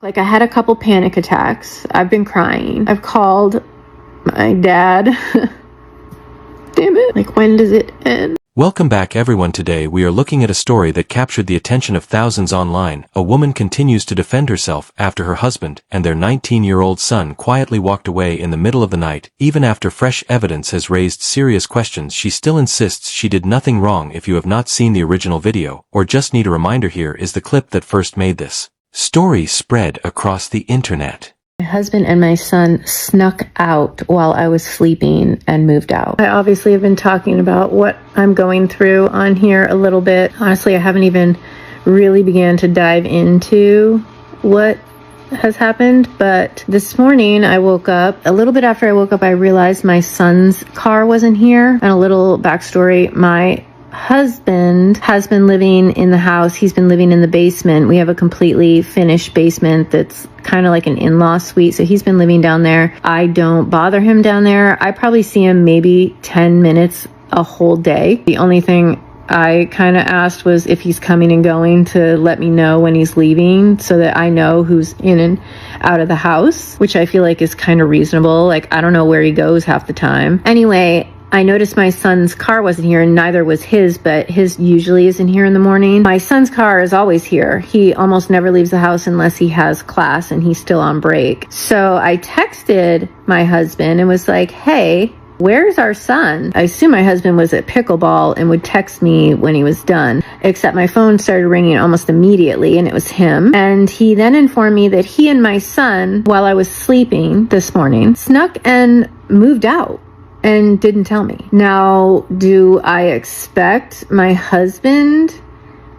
Like, I had a couple panic attacks. I've been crying. I've called my dad. Damn it. Like, when does it end? Welcome back everyone. Today we are looking at a story that captured the attention of thousands online. A woman continues to defend herself after her husband and their 19-year-old son quietly walked away in the middle of the night. Even after fresh evidence has raised serious questions, she still insists she did nothing wrong. If you have not seen the original video, or just need a reminder, here is the clip that first made this story spread across the internet. My husband and my son snuck out while I was sleeping and moved out. I obviously have been talking about what I'm going through on here a little bit. Honestly, I haven't even really began to dive into what has happened, but this morning I woke up. A little bit after I woke up, I realized my son's car wasn't here. And a little backstory, my husband has been living in the house. He's been living in the basement. We have a completely finished basement that's kind of like an in-law suite. So he's been living down there. I don't bother him down there. I probably see him maybe 10 minutes a whole day. The only thing I kind of asked was if he's coming and going to let me know when he's leaving so that I know who's in and out of the house, which I feel like is kind of reasonable. Like, I don't know where he goes half the time. Anyway, I noticed my son's car wasn't here, and neither was his, but his usually isn't here in the morning. My son's car is always here. He almost never leaves the house unless he has class and he's still on break. So I texted my husband and was like, hey, where's our son? I assume my husband was at pickleball and would text me when he was done, except my phone started ringing almost immediately and it was him. And he then informed me that he and my son, while I was sleeping this morning, snuck and moved out and didn't tell me. Now, do I expect my husband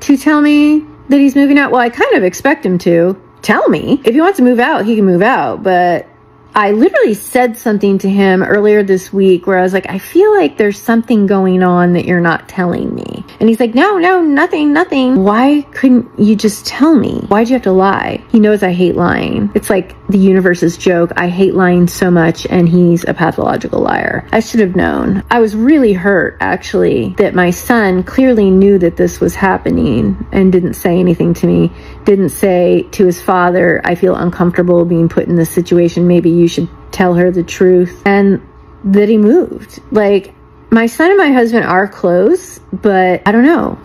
to tell me that he's moving out? Well, I kind of expect him to tell me. If he wants to move out, he can move out, but I literally said something to him earlier this week where I was like, I feel like there's something going on that you're not telling me. And he's like, no, nothing. Why couldn't you just tell me? Why'd you have to lie? He knows I hate lying. It's like the universe's joke. I hate lying so much and he's a pathological liar. I should have known. I was really hurt, actually, that my son clearly knew that this was happening and didn't say anything to me. Didn't say to his father, I feel uncomfortable being put in this situation. Maybe you should tell her the truth. And that he moved. Like, my son and my husband are close, but I don't know.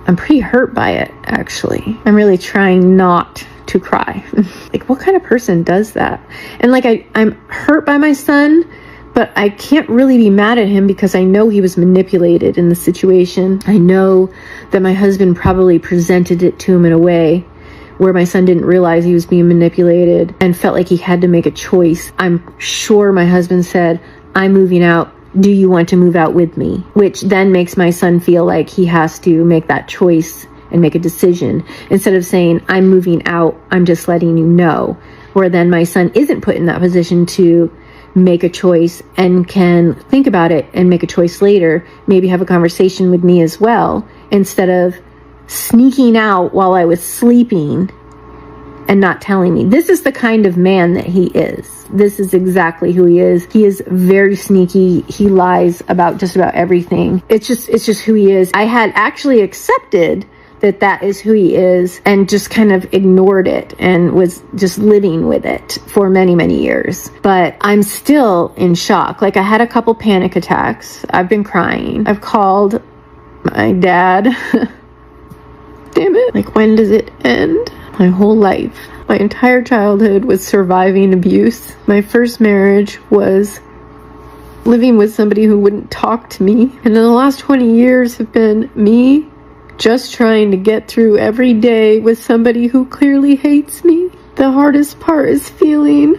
I'm pretty hurt by it, actually. I'm really trying not to cry. Like, what kind of person does that? And like, I'm hurt by my son, but I can't really be mad at him because I know he was manipulated in the situation. I know that my husband probably presented it to him in a way where my son didn't realize he was being manipulated and felt like he had to make a choice. I'm sure my husband said, I'm moving out. Do you want to move out with me? Which then makes my son feel like he has to make that choice and make a decision instead of saying, I'm moving out. I'm just letting you know. Where then my son isn't put in that position to make a choice and can think about it and make a choice later, maybe have a conversation with me as well, instead of sneaking out while I was sleeping and not telling me. This is the kind of man that he is. This is exactly who he is. He is very sneaky. He lies about just about everything. It's just who he is. I had actually accepted that is who he is and just kind of ignored it and was just living with it for many, many years. But I'm still in shock. Like, I had a couple panic attacks. I've been crying. I've called my dad. Damn it. Like, when does it end? My whole life, my entire childhood was surviving abuse. My first marriage was living with somebody who wouldn't talk to me. And then the last 20 years have been me just trying to get through every day with somebody who clearly hates me. The hardest part is feeling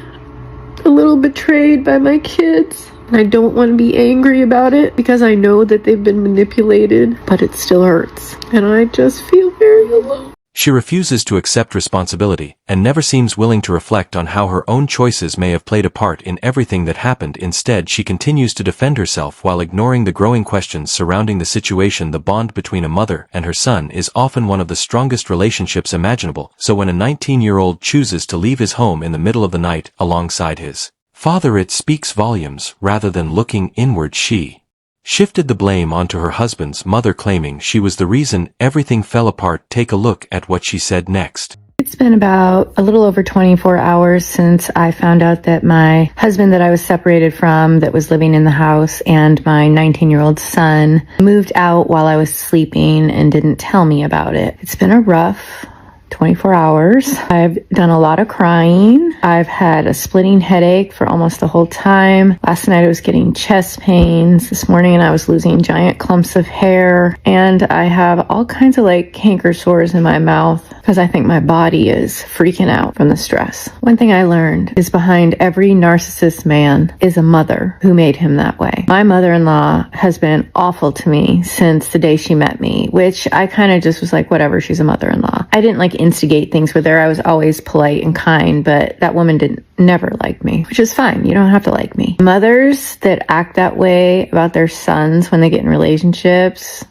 a little betrayed by my kids. I don't want to be angry about it because I know that they've been manipulated, but it still hurts. And I just feel very alone. She refuses to accept responsibility and never seems willing to reflect on how her own choices may have played a part in everything that happened. Instead, she continues to defend herself while ignoring the growing questions surrounding the situation. The bond between a mother and her son is often one of the strongest relationships imaginable, so when a 19-year-old chooses to leave his home in the middle of the night alongside his father, it speaks volumes. Rather than looking inward, she shifted the blame onto her husband's mother, claiming she was the reason everything fell apart. Take a look at what she said next. It's It's been about a little over 24 hours since I found out that my husband that I was separated from, that was living in the house, and my 19-year-old son moved out while I was sleeping and didn't tell me about it. It's been a rough 24 hours. I've done a lot of crying. I've had a splitting headache for almost the whole time. Last night I was getting chest pains. This morning I was losing giant clumps of hair. And I have all kinds of like canker sores in my mouth because I think my body is freaking out from the stress. One thing I learned is behind every narcissist man is a mother who made him that way. My mother-in-law has been awful to me since the day she met me, which I kind of just was like, whatever, she's a mother-in-law. I didn't like instigate things with her. I was always polite and kind, but that woman never like me, which is fine. You don't have to like me. Mothers that act that way about their sons when they get in relationships,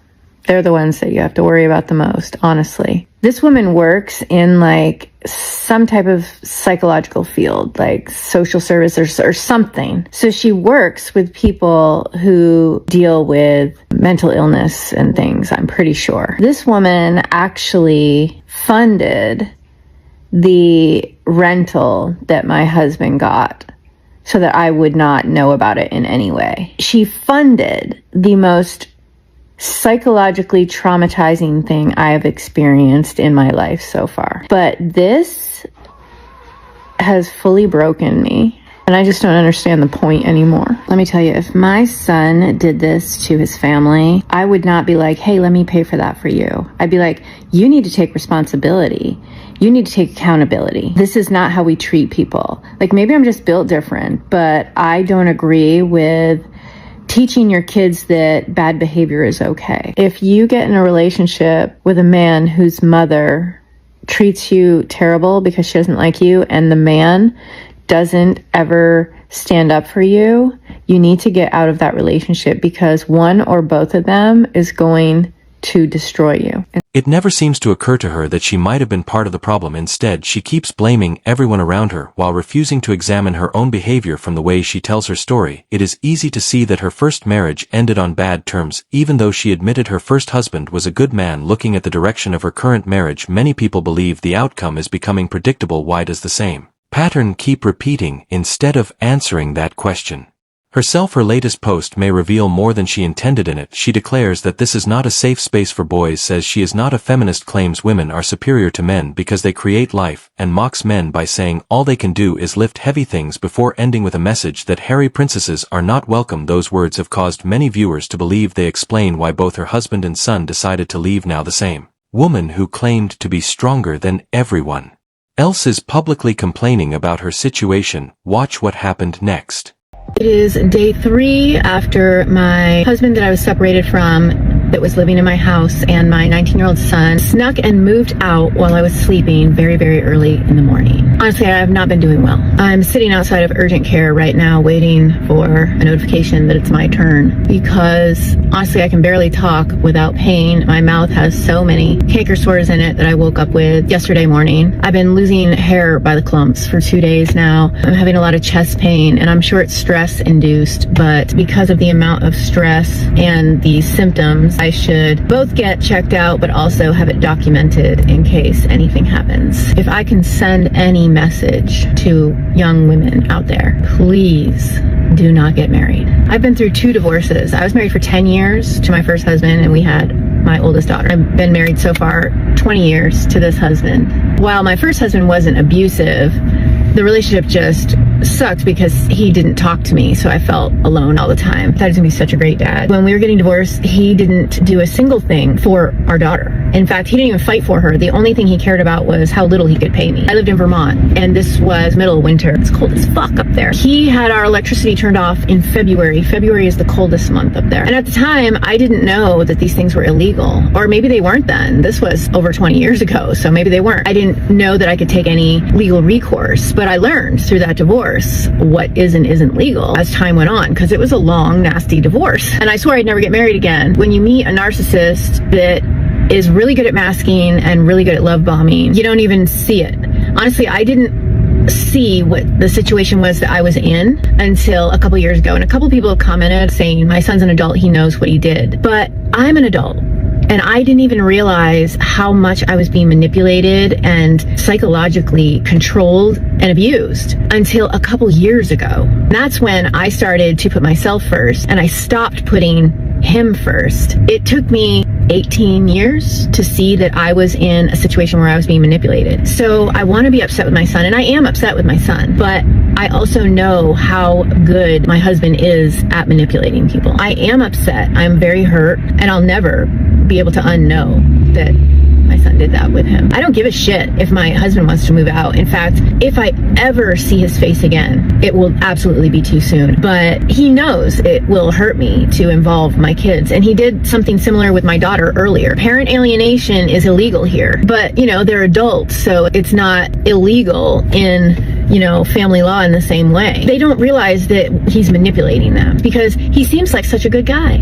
they're the ones that you have to worry about the most, honestly. This woman works in like some type of psychological field, like social service or something. So she works with people who deal with mental illness and things, I'm pretty sure. This woman actually funded the rental that my husband got so that I would not know about it in any way. She funded the most psychologically traumatizing thing I have experienced in my life so far. But this has fully broken me, and I just don't understand the point anymore. Let me tell you, if my son did this to his family, I would not be like, hey, let me pay for that for you. I'd be like, you need to take responsibility. You need to take accountability. This is not how we treat people. Like, maybe I'm just built different, but I don't agree with teaching your kids that bad behavior is okay. If you get in a relationship with a man whose mother treats you terrible because she doesn't like you, and the man doesn't ever stand up for you, you need to get out of that relationship, because one or both of them is going to destroy you. It never seems to occur to her that she might have been part of the problem. Instead, she keeps blaming everyone around her while refusing to examine her own behavior. From the way she tells her story, it is easy to see that her first marriage ended on bad terms. Even though she admitted her first husband was a good man, looking at the direction of her current marriage, many people believe the outcome is becoming predictable. Why does the same pattern keep repeating instead of answering that question herself? Her latest post may reveal more than she intended. In it, she declares that this is not a safe space for boys, says she is not a feminist, claims women are superior to men because they create life, and mocks men by saying all they can do is lift heavy things, before ending with a message that hairy princesses are not welcome. Those words have caused many viewers to believe they explain why both her husband and son decided to leave. Now the same woman who claimed to be stronger than everyone else is publicly complaining about her situation. Watch what happened next. It is day 3 after my husband that I was separated from, that was living in my house, and my 19-year-old son snuck and moved out while I was sleeping very, very early in the morning. Honestly, I have not been doing well. I'm sitting outside of urgent care right now waiting for a notification that it's my turn, because honestly, I can barely talk without pain. My mouth has so many canker sores in it that I woke up with yesterday morning. I've been losing hair by the clumps for 2 days now. I'm having a lot of chest pain, and I'm sure it's stress induced, but because of the amount of stress and the symptoms, I should both get checked out, but also have it documented in case anything happens. If I can send any message to young women out there, please do not get married. I've been through 2 divorces. I was married for 10 years to my first husband, and we had my oldest daughter. I've been married so far 20 years to this husband. While my first husband wasn't abusive, the relationship just sucked because he didn't talk to me, so I felt alone all the time. I thought he was gonna be such a great dad. When we were getting divorced, he didn't do a single thing for our daughter. In fact, he didn't even fight for her. The only thing he cared about was how little he could pay me. I lived in Vermont, and this was middle of winter. It's cold as fuck up there. He had our electricity turned off in February. February is the coldest month up there. And at the time, I didn't know that these things were illegal. Or maybe they weren't then. This was over 20 years ago, so maybe they weren't. I didn't know that I could take any legal recourse, but I learned through that divorce what is and isn't legal as time went on, because it was a long, nasty divorce. And I swore I'd never get married again. When you meet a narcissist that is really good at masking and really good at love bombing, you don't even see it. Honestly, I didn't see what the situation was that I was in until a couple years ago. And a couple people have commented saying, my son's an adult, he knows what he did. But I'm an adult. And I didn't even realize how much I was being manipulated and psychologically controlled and abused until a couple years ago. That's when I started to put myself first, and I stopped putting him first. It took me 18 years to see that I was in a situation where I was being manipulated. So I want to be upset with my son, and I am upset with my son, but I also know how good my husband is at manipulating people. I am upset. I'm very hurt, and I'll never be able to unknow that my son did that with him. I don't give a shit if my husband wants to move out. In fact, if I ever see his face again, it will absolutely be too soon. But he knows it will hurt me to involve my kids. And he did something similar with my daughter earlier. Parent alienation is illegal here, but they're adults, so it's not illegal in family law in the same way. They don't realize that he's manipulating them because he seems like such a good guy.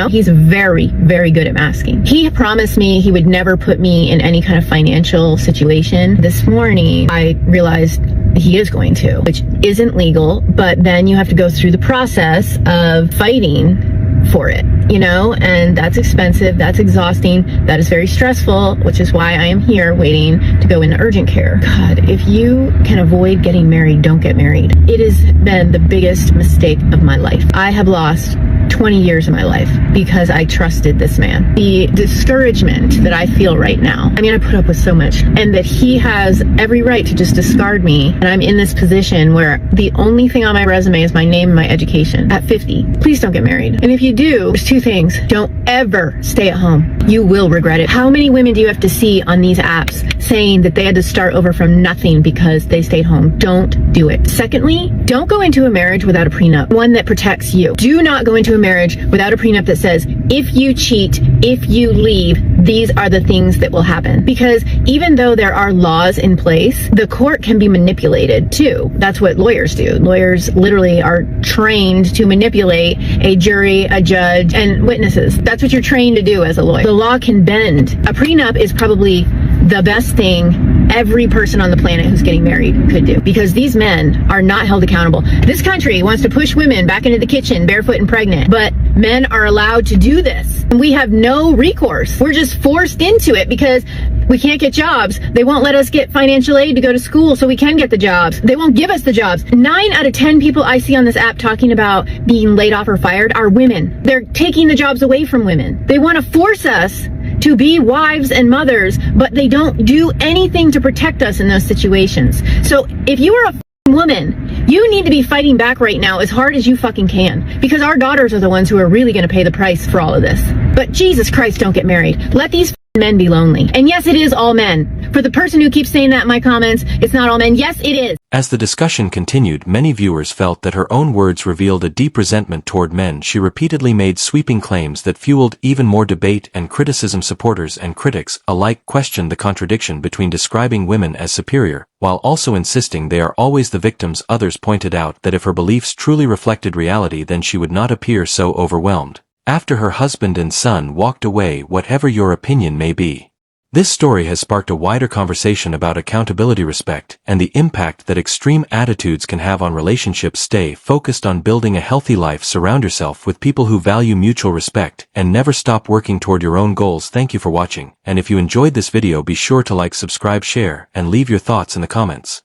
He's very, very good at masking. He promised me he would never put me in any kind of financial situation. This morning, I realized he is going to, which isn't legal, but then you have to go through the process of fighting for it, and that's expensive, that's exhausting, that is very stressful, which is why I am here waiting to go into urgent care. God, if you can avoid getting married, don't get married. It has been the biggest mistake of my life. I have lost 20 years of my life because I trusted this man. The discouragement that I feel right now, I put up with so much, and that he has every right to just discard me, and I'm in this position where the only thing on my resume is my name and my education at 50. Please don't get married. And if you do, there's two things. Don't ever stay at home. You will regret it. How many women do you have to see on these apps saying that they had to start over from nothing because they stayed home? Don't do it. Secondly, don't go into a marriage without a prenup, one that protects you. Do not go into a marriage without a prenup that says, if you cheat, if you leave, these are the things that will happen. Because even though there are laws in place, the court can be manipulated too. That's what lawyers do. Lawyers literally are trained to manipulate a jury, a judge, and witnesses. That's what you're trained to do as a lawyer. The law can bend. A prenup is probably the best thing every person on the planet who's getting married could do, because these men are not held accountable. This country wants to push women back into the kitchen barefoot and pregnant, but men are allowed to do this. We have no recourse. We're just forced into it because we can't get jobs. They won't let us get financial aid to go to school so we can get the jobs. They won't give us the jobs. 9 out of 10 people I see on this app talking about being laid off or fired are women. They're taking the jobs away from women. They want to force us to be wives and mothers, but they don't do anything to protect us in those situations. So if you are a woman, you need to be fighting back right now as hard as you fucking can, because our daughters are the ones who are really going to pay the price for all of this. But Jesus Christ, don't get married. Let these men be lonely. And yes, it is all men. For the person who keeps saying that in my comments, it's not all men. Yes, it is. As the discussion continued, many viewers felt that her own words revealed a deep resentment toward men. She repeatedly made sweeping claims that fueled even more debate and criticism. Supporters and critics alike questioned the contradiction between describing women as superior, while also insisting they are always the victims. Others pointed out that if her beliefs truly reflected reality, then she would not appear so overwhelmed after her husband and son walked away. Whatever your opinion may be, this story has sparked a wider conversation about accountability, respect, and the impact that extreme attitudes can have on relationships. Stay focused on building a healthy life. Surround yourself with people who value mutual respect, and never stop working toward your own goals. Thank you for watching, and if you enjoyed this video, be sure to like, subscribe, share, and leave your thoughts in the comments.